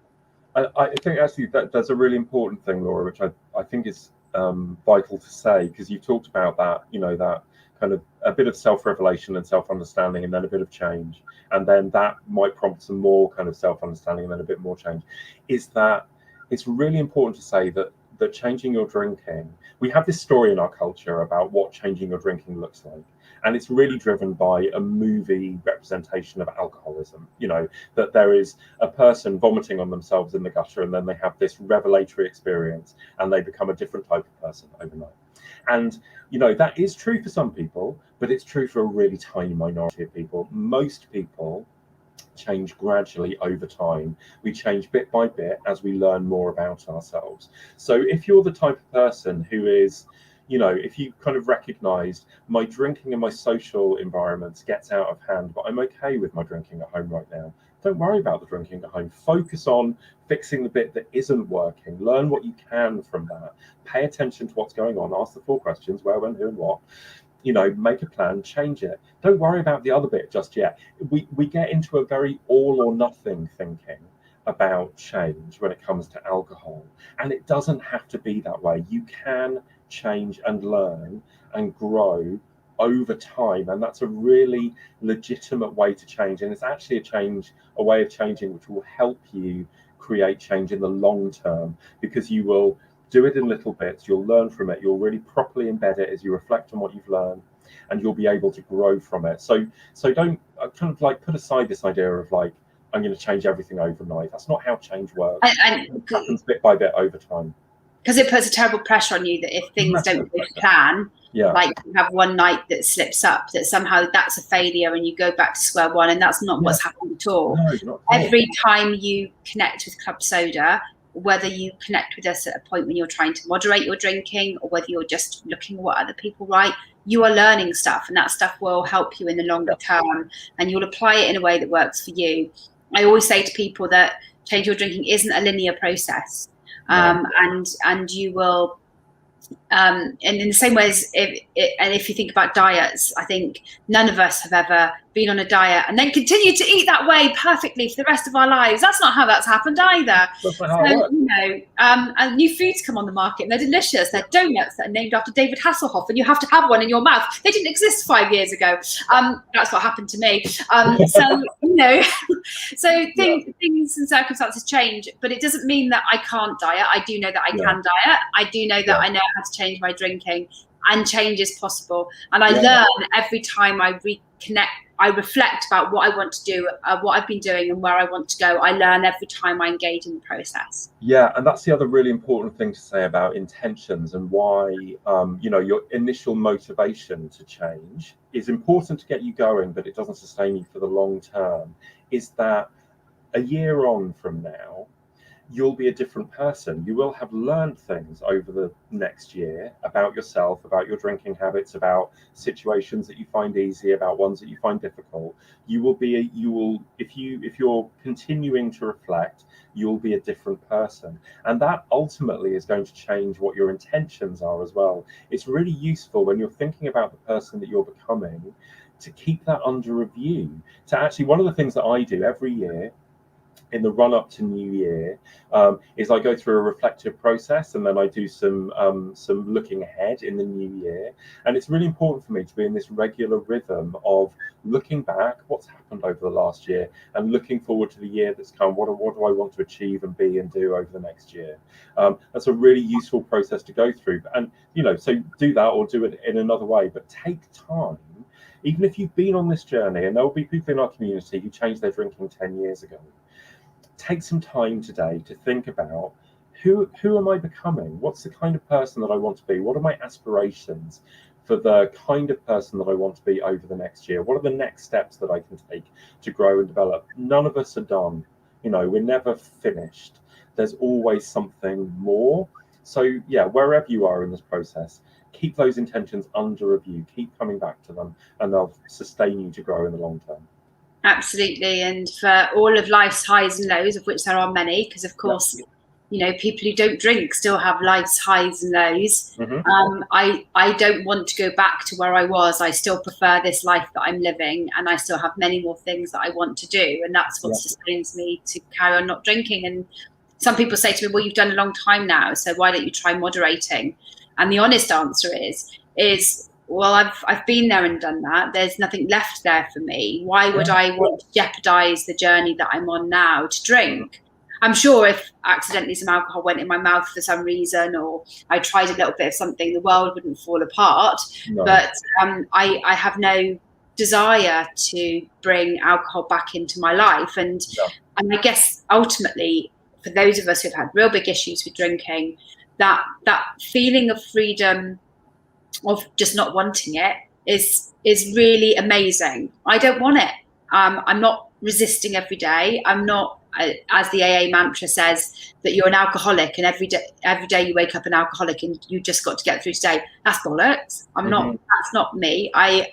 I think actually that's a really important thing, Laura, which I think is vital to say, because you talked about that, that kind of a bit of self-revelation and self-understanding, and then a bit of change, and then that might prompt some more kind of self-understanding and then a bit more change, is that it's really important to say that changing your drinking, we have this story in our culture about what changing your drinking looks like. And it's really driven by a movie representation of alcoholism, you know, that there is a person vomiting on themselves in the gutter, and then they have this revelatory experience and they become a different type of person overnight. And, you know, that is true for some people, but it's true for a really tiny minority of people. Most people change gradually over time. We change bit by bit as we learn more about ourselves. So if you're the type of person who is, you know, if you kind of recognized my drinking in my social environments gets out of hand, but I'm okay with my drinking at home right now, don't worry about the drinking at home. Focus on fixing the bit that isn't working. Learn what you can from that. Pay attention to what's going on. Ask the 4 questions: where, when, who, and what. You know, make a plan, change it. Don't worry about the other bit just yet. We get into a very all or nothing thinking about change when it comes to alcohol, and it doesn't have to be that way. You can change and learn and grow over time, and that's a really legitimate way to change. And it's actually a way of changing which will help you create change in the long term, because you will do it in little bits, you'll learn from it, you'll really properly embed it as you reflect on what you've learned, and you'll be able to grow from it. So don't kind of like put aside this idea of like, I'm going to change everything overnight. That's not how change works. It happens bit by bit over time. Because it puts a terrible pressure on you that if things don't go to plan, like you have one night that slips up, that somehow that's a failure and you go back to square one, and that's not what's happened at all. No, not at all. Every time you connect with Club Soda, whether you connect with us at a point when you're trying to moderate your drinking, or whether you're just looking at what other people write, you are learning stuff, and that stuff will help you in the longer term, and you'll apply it in a way that works for you. I always say to people that change your drinking isn't a linear process. And you will, and in the same way as if you think about diets, I think none of us have ever been on a diet and then continue to eat that way perfectly for the rest of our lives. That's not how that's happened either. That's not how it works. You know, and new foods come on the market and they're delicious. They're donuts that are named after David Hasselhoff, and you have to have one in your mouth. They didn't exist 5 years ago. That's what happened to me. So, you know, so things and circumstances change, but it doesn't mean that I can't diet. I do know that I can diet. I do know that I know how to change my drinking, and change is possible. And I learn every time I reconnect. I reflect about what I want to do, what I've been doing, and where I want to go. I learn every time I engage in the process. Yeah, and that's the other really important thing to say about intentions, and why you know, your initial motivation to change is important to get you going, but it doesn't sustain you for the long term. Is that a year on from now, you'll be a different person. You will have learned things over the next year about yourself, about your drinking habits, about situations that you find easy, about ones that you find difficult. If you're continuing to reflect, you'll be a different person. And that ultimately is going to change what your intentions are as well. It's really useful when you're thinking about the person that you're becoming to keep that under review. To actually, one of the things that I do every year in the run up to New Year is I go through a reflective process, and then I do some looking ahead in the new year. And it's really important for me to be in this regular rhythm of looking back, what's happened over the last year, and looking forward to the year that's come. What do I want to achieve and be and do over the next year? That's a really useful process to go through. And, you know, so do that or do it in another way, but take time. Even if you've been on this journey, and there'll be people in our community who changed their drinking 10 years ago, take some time today to think about who am I becoming? What's the kind of person that I want to be? What are my aspirations for the kind of person that I want to be over the next year? What are the next steps that I can take to grow and develop? None of us are done. You know, we're never finished. There's always something more. So yeah, wherever you are in this process, keep those intentions under review, keep coming back to them, and they'll sustain you to grow in the long term. Absolutely. And for all of life's highs and lows, of which there are many, because of course, you know, people who don't drink still have life's highs and lows. I don't want to go back to where I was. I still prefer this life that I'm living, and I still have many more things that I want to do. And that's what sustains me to carry on not drinking. And some people say to me, well, you've done a long time now, so why don't you try moderating? And the honest answer is well, I've been there and done that. There's nothing left there for me. Why would I want to jeopardize the journey that I'm on now to drink? I'm sure if accidentally some alcohol went in my mouth for some reason, or I tried a little bit of something, the world wouldn't fall apart. No. But I have no desire to bring alcohol back into my life. And I guess ultimately, for those of us who've had real big issues with drinking, that feeling of freedom, of just not wanting it, is really amazing. I don't want it. I'm not resisting every day. I'm not, as the AA mantra says, that you're an alcoholic and every day you wake up an alcoholic and you just got to get through today. That's bollocks. I'm not. That's not me. I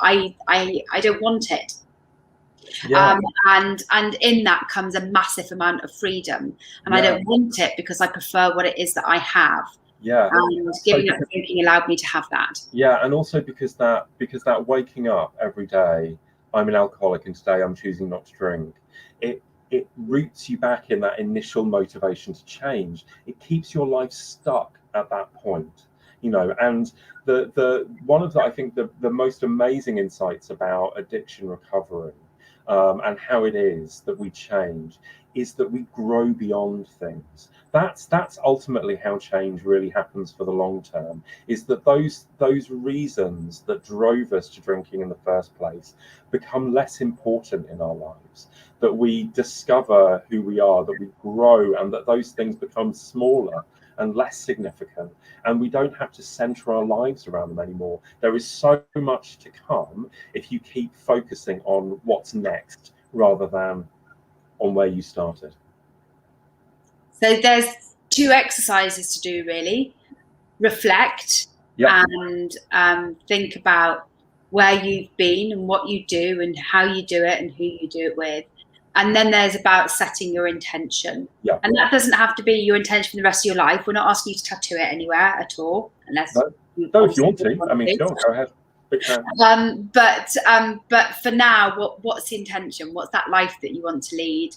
don't want it. Yeah. And in that comes a massive amount of freedom, and I don't want it because I prefer what it is that I have. Yeah, and giving up drinking allowed me to have that. Yeah, and also because that waking up every day, I'm an alcoholic and today I'm choosing not to drink, it roots you back in that initial motivation to change. It keeps your life stuck at that point, you know. And the one of the, I think the most amazing insights about addiction recovery, and how it is that we change, is that we grow beyond things. That's ultimately how change really happens for the long term, is that those reasons that drove us to drinking in the first place become less important in our lives, that we discover who we are, that we grow, and that those things become smaller and less significant, and we don't have to center our lives around them anymore. There is so much to come if you keep focusing on what's next rather than on where you started. So there's two exercises to do, really. Reflect and think about where you've been and what you do and how you do it and who you do it with. And then there's about setting your intention. Yeah. And that doesn't have to be your intention for the rest of your life. We're not asking you to tattoo it anywhere at all, unless if you want to. I mean, sure, go ahead. But for now, what's the intention? What's that life that you want to lead?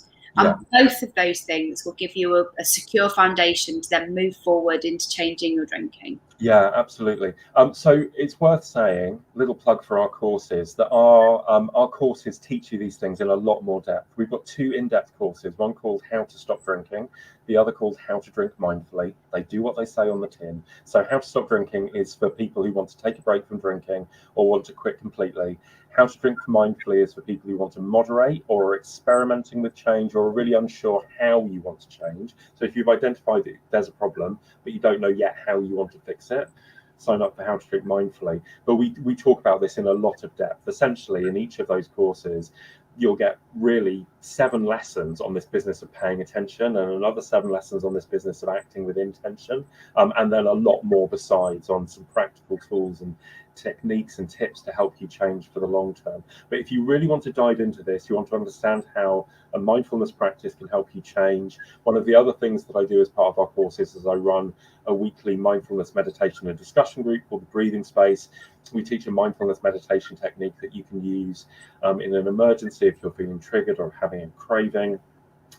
Both of those things will give you a secure foundation to then move forward into changing your drinking. Yeah, absolutely. So it's worth saying, little plug for our courses, that our courses teach you these things in a lot more depth. We've got two in-depth courses, one called How to Stop Drinking, the other called How to Drink Mindfully. They do what they say on the tin. So How to Stop Drinking is for people who want to take a break from drinking or want to quit completely. How to Drink Mindfully is for people who want to moderate or are experimenting with change or are really unsure how you want to change. So if you've identified that there's a problem, but you don't know yet how you want to fix it, sign up for How to Drink Mindfully. But we talk about this in a lot of depth. Essentially, in each of those courses, you'll get really 7 lessons on this business of paying attention and another 7 lessons on this business of acting with intention, and then a lot more besides on some practical tools and techniques and tips to help you change for the long term. But if you really want to dive into this, you want to understand how a mindfulness practice can help you change, one of the other things that I do as part of our courses is I run a weekly mindfulness meditation and discussion group called the Breathing Space. We teach a mindfulness meditation technique that you can use in an emergency if you're feeling triggered or having a craving.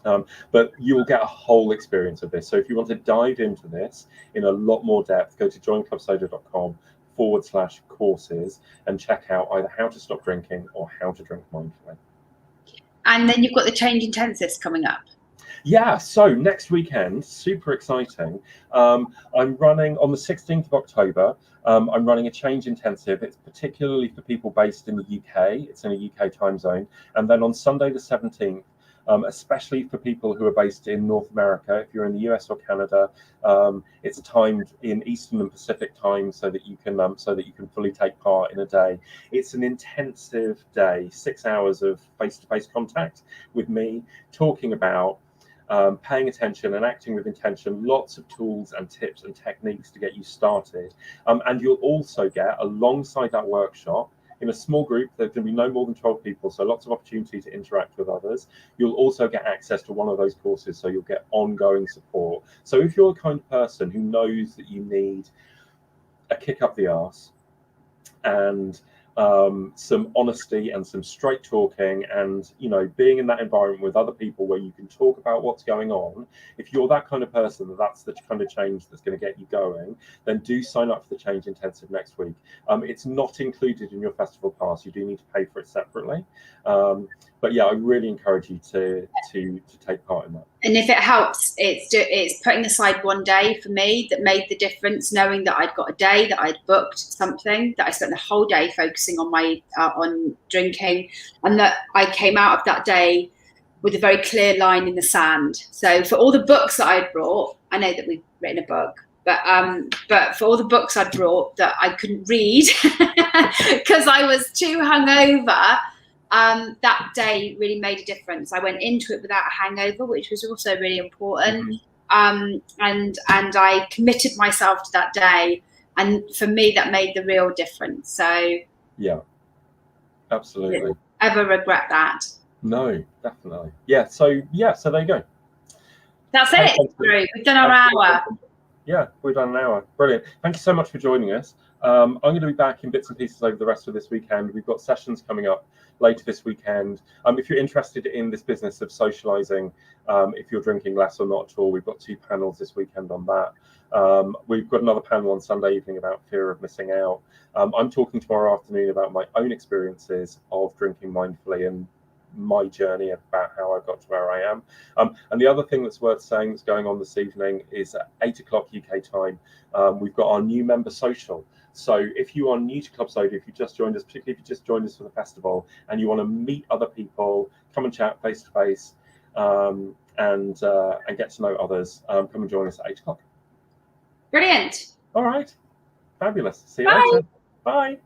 But you'll get a whole experience of this. So if you want to dive into this in a lot more depth, go to joinclubsoda.com/courses and check out either How to Stop Drinking or How to Drink Mindfully. And then you've got the Change Intensives coming up. Yeah, so next weekend, super exciting. I'm running on the 16th of October. I'm running a change intensive. It's particularly for people based in the UK. It's in a UK time zone. And then on Sunday the 17th, especially for people who are based in North America, if you're in the US or Canada, it's timed in Eastern and Pacific time so that you can fully take part in a day. It's an intensive day, 6 hours of face-to-face contact with me, talking about paying attention and acting with intention, lots of tools and tips and techniques to get you started. And you'll also get, alongside that workshop, in a small group, there can be no more than 12 people, so lots of opportunity to interact with others. You'll also get access to one of those courses, so you'll get ongoing support. So if you're the kind of person who knows that you need a kick up the arse and some honesty and some straight talking, and being in that environment with other people where you can talk about what's going on. If you're that kind of person, that's the kind of change that's going to get you going, then do sign up for the Change Intensive next week. It's not included in your festival pass. You do need to pay for it separately, but yeah, I really encourage you to take part in that. And if it helps, it's putting aside one day for me that made the difference, knowing that I'd got a day, that I'd booked something, that I spent the whole day focusing on my on drinking, and that I came out of that day with a very clear line in the sand. So for all the books that I'd brought, I know that we've written a book, but for all the books I brought that I couldn't read because I was too hungover, that day really made a difference. I went into it without a hangover, which was also really important. And I committed myself to that day, and for me that made the real difference. So yeah, absolutely. Ever regret that? No, definitely. Yeah, so there you go. That's it, Dru. We've done our hour. Yeah, we've done an hour. Brilliant. Thank you so much for joining us. I'm going to be back in bits and pieces over the rest of this weekend. We've got sessions coming up later this weekend. If you're interested in this business of socializing, if you're drinking less or not at all, we've got 2 panels this weekend on that. We've got another panel on Sunday evening about fear of missing out. I'm talking tomorrow afternoon about my own experiences of drinking mindfully and my journey about how I got to where I am. And the other thing that's worth saying that's going on this evening is at 8 o'clock UK time, we've got our new member social. So if you are new to Club Soda, if you just joined us, particularly if you just joined us for the festival and you want to meet other people, come and chat face to face, and get to know others, come and join us at 8 o'clock. Brilliant. All right. Fabulous. See you Bye. later. Bye.